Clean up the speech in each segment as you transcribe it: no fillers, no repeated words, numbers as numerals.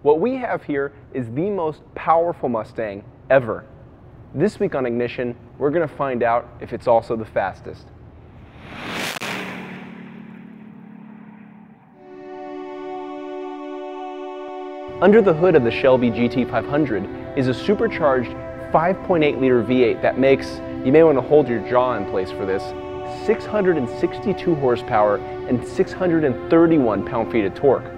What we have here is the most powerful Mustang ever. This week on Ignition, we're going to find out if it's also the fastest. Under the hood of the Shelby GT500 is a supercharged 5.8-liter V8 that makes, you may want to hold your jaw in place for this, 662 horsepower and 631 pound-feet of torque.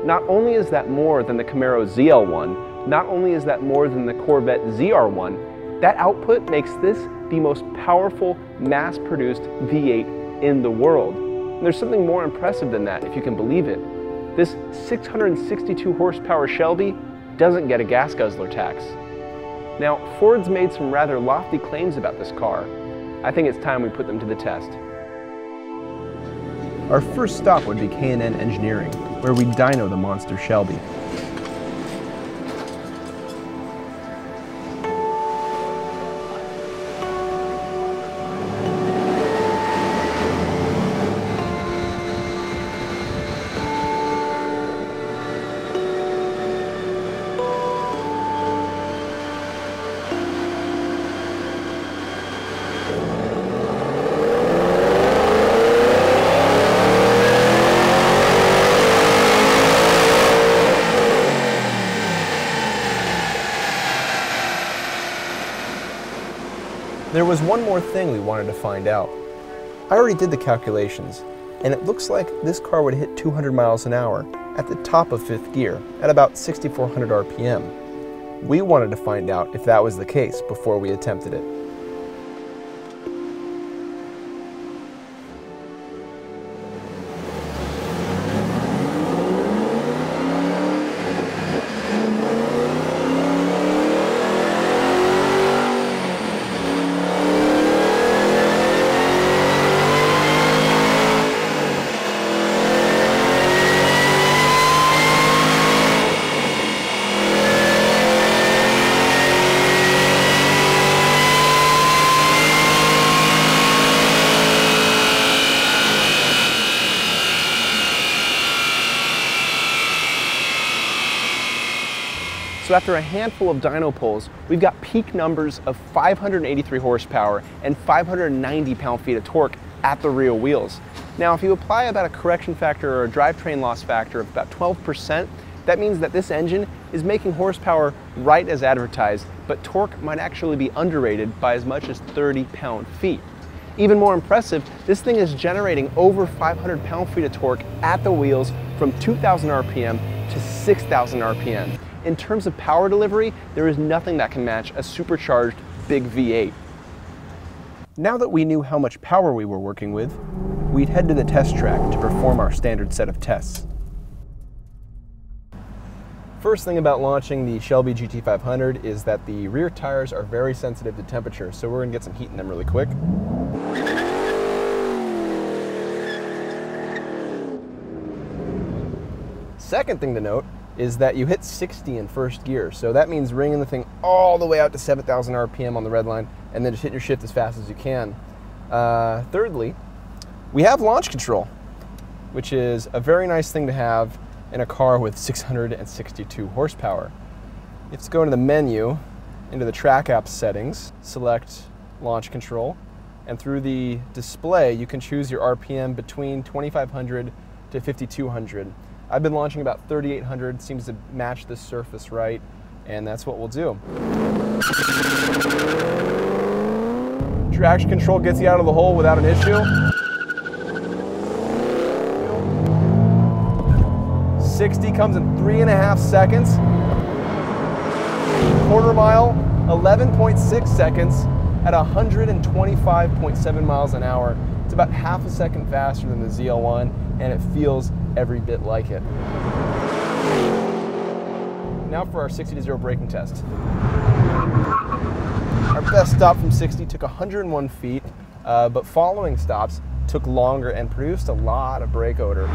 Not only is that more than the Camaro ZL1, not only is that more than the Corvette ZR1, that output makes this the most powerful mass-produced V8 in the world. And there's something more impressive than that, if you can believe it. This 662 horsepower Shelby doesn't get a gas guzzler tax. Now, Ford's made some rather lofty claims about this car. I think it's time we put them to the test. Our first stop would be K&N Engineering, where we dyno the monster Shelby. There was one more thing we wanted to find out. I already did the calculations, and it looks like this car would hit 200 miles an hour at the top of fifth gear at about 6,400 RPM. We wanted to find out if that was the case before we attempted it. So after a handful of dyno pulls, we've got peak numbers of 583 horsepower and 590 pound-feet of torque at the rear wheels. Now, if you apply about a correction factor or a drivetrain loss factor of about 12%, that means that this engine is making horsepower right as advertised, but torque might actually be underrated by as much as 30 pound-feet. Even more impressive, this thing is generating over 500 pound-feet of torque at the wheels from 2,000 RPM to 6,000 RPM. In terms of power delivery, there is nothing that can match a supercharged big V8. Now that we knew how much power we were working with, we'd head to the test track to perform our standard set of tests. First thing about launching the Shelby GT500 is that the rear tires are very sensitive to temperature, so we're gonna get some heat in them really quick. Second thing to note is that you hit 60 in first gear, so that means ringing the thing all the way out to 7,000 RPM on the red line and then just hitting your shift as fast as you can. Thirdly, we have launch control, which is a very nice thing to have in a car with 662 horsepower. You have to go into the menu, into the track apps settings, select launch control, and through the display you can choose your RPM between 2,500 to 5,200. I've been launching about 3,800, seems to match the surface right, and that's what we'll do. Traction control gets you out of the hole without an issue. 60 comes in 3.5 seconds. Quarter mile, 11.6 seconds at 125.7 miles an hour. It's about half a second faster than the ZL1, and it feels every bit like it. Now for our 60 to 0 braking test. Our best stop from 60 took 101 feet, but following stops took longer and produced a lot of brake odor.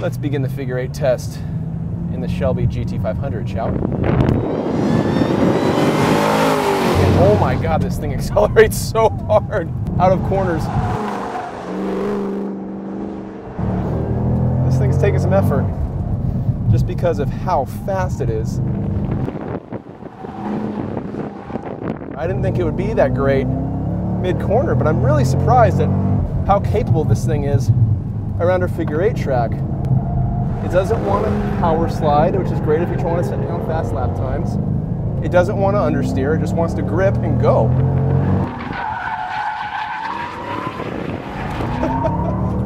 Let's begin the figure 8 test in the Shelby GT500, shall we? And oh my God, this thing accelerates so hard out of corners. taking some effort just because of how fast it is. I didn't think it would be that great mid-corner, but I'm really surprised at how capable this thing is around our figure 8 track. It doesn't want to power slide, which is great if you want to set down fast lap times. It doesn't want to understeer, it just wants to grip and go.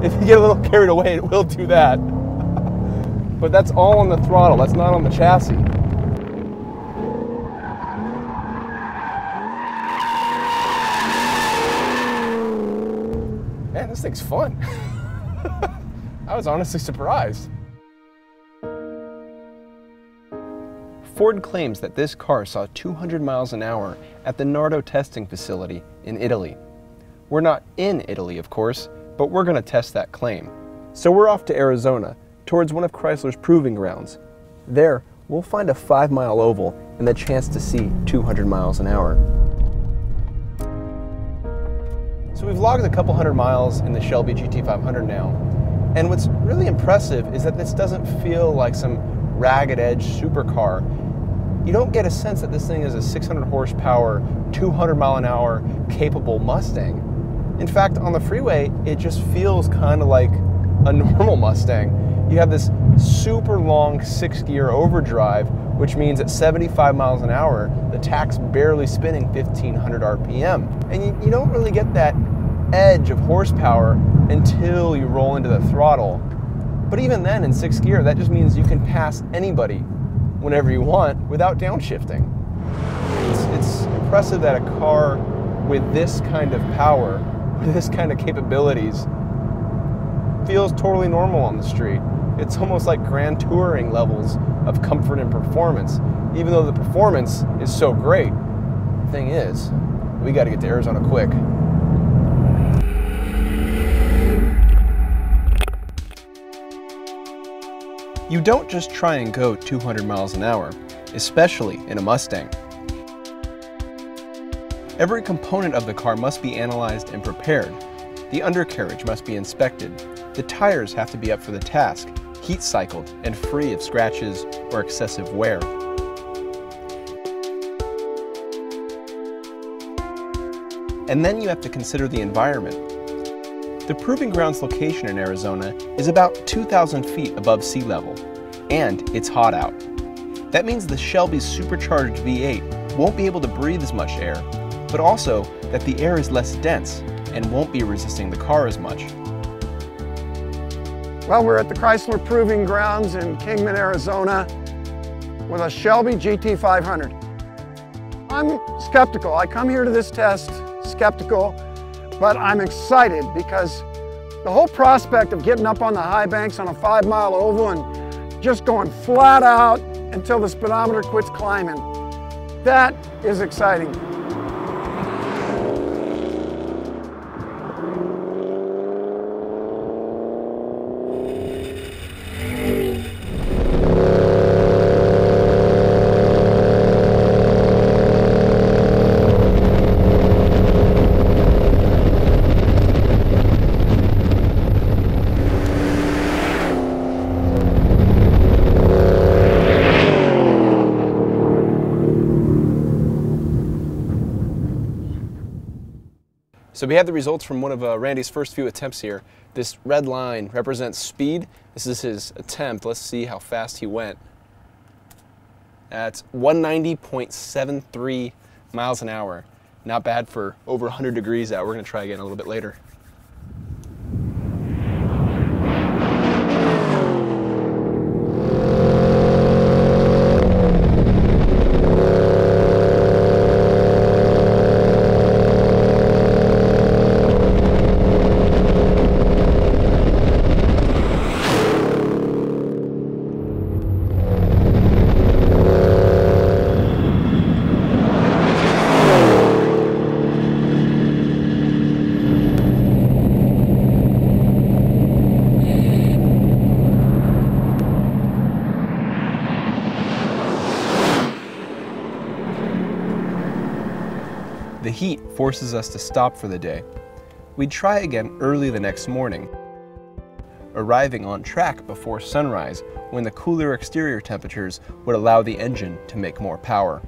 If you get a little carried away, it will do that. But that's all on the throttle, that's not on the chassis. Man, this thing's fun. I was honestly surprised. Ford claims that this car saw 200 miles an hour at the Nardo testing facility in Italy. We're not in Italy, of course, but we're going to test that claim. So we're off to Arizona, towards one of Chrysler's proving grounds. There, we'll find a 5-mile oval and the chance to see 200 miles an hour. So we've logged a couple hundred miles in the Shelby GT500 now, and what's really impressive is that this doesn't feel like some ragged edge supercar. You don't get a sense that this thing is a 600 horsepower, 200 mile an hour capable Mustang. In fact, on the freeway, it just feels kind of like a normal Mustang. You have this super long 6-gear overdrive, which means at 75 miles an hour, the tach's barely spinning 1500 RPM. And you don't really get that edge of horsepower until you roll into the throttle. But even then, in 6th gear, that just means you can pass anybody whenever you want without downshifting. It's impressive that a car with this kind of power, with this kind of capabilities, feels totally normal on the street. It's almost like Grand Touring levels of comfort and performance, even though the performance is so great. The thing is, we got to get to Arizona quick. You don't just try and go 200 miles an hour, especially in a Mustang. Every component of the car must be analyzed and prepared. The undercarriage must be inspected. The tires have to be up for the task, heat cycled, and free of scratches or excessive wear. And then you have to consider the environment. The Proving Grounds location in Arizona is about 2,000 feet above sea level, and it's hot out. That means the Shelby's supercharged V8 won't be able to breathe as much air, but also that the air is less dense and won't be resisting the car as much. Well, we're at the Chrysler Proving Grounds in Kingman, Arizona with a Shelby GT500. I'm skeptical. I come here to this test skeptical, but I'm excited because the whole prospect of getting up on the high banks on a 5-mile oval and just going flat out until the speedometer quits climbing, that is exciting. So we have the results from one of Randy's first few attempts here. This red line represents speed. This is his attempt. Let's see how fast he went. That's 190.73 miles an hour. Not bad for over 100 degrees out. We're going to try again a little bit later. The heat forces us to stop for the day. We'd try again early the next morning. arriving on track before sunrise when the cooler exterior temperatures would allow the engine to make more power.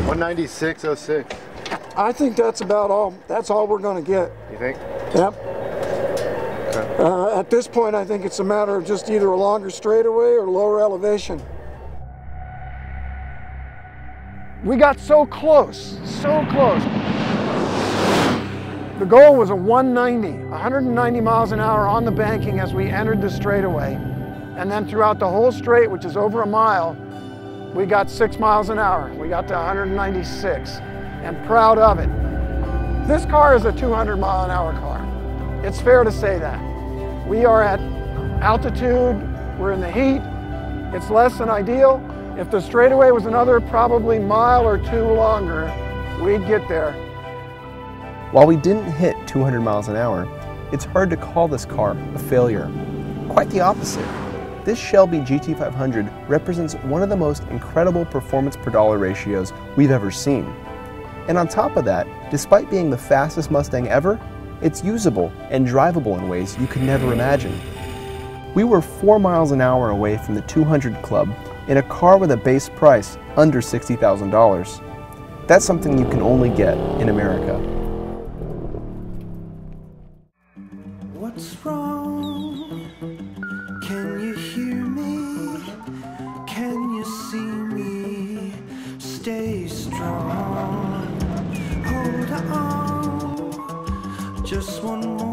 .9606. I think that's about all. That's all we're going to get. You think? Yep. Okay. At this point, I think it's a matter of just either a longer straightaway or lower elevation. We got so close, so close. The goal was a 190 miles an hour on the banking as we entered the straightaway. And then throughout the whole straight, which is over a mile, we got 6 miles an hour. We got to 196, and proud of it. This car is a 200 mile an hour car. It's fair to say that. We are at altitude, we're in the heat, it's less than ideal. If the straightaway was another probably mile or two longer, we'd get there. While we didn't hit 200 miles an hour, it's hard to call this car a failure. Quite the opposite. This Shelby GT500 represents one of the most incredible performance per dollar ratios we've ever seen. And on top of that, despite being the fastest Mustang ever, it's usable and drivable in ways you could never imagine. We were 4 miles an hour away from the 200 club in a car with a base price under $60,000. That's something you can only get in America. What's wrong? Can you hear me? Can you see me? Stay strong. Hold on. Just one more.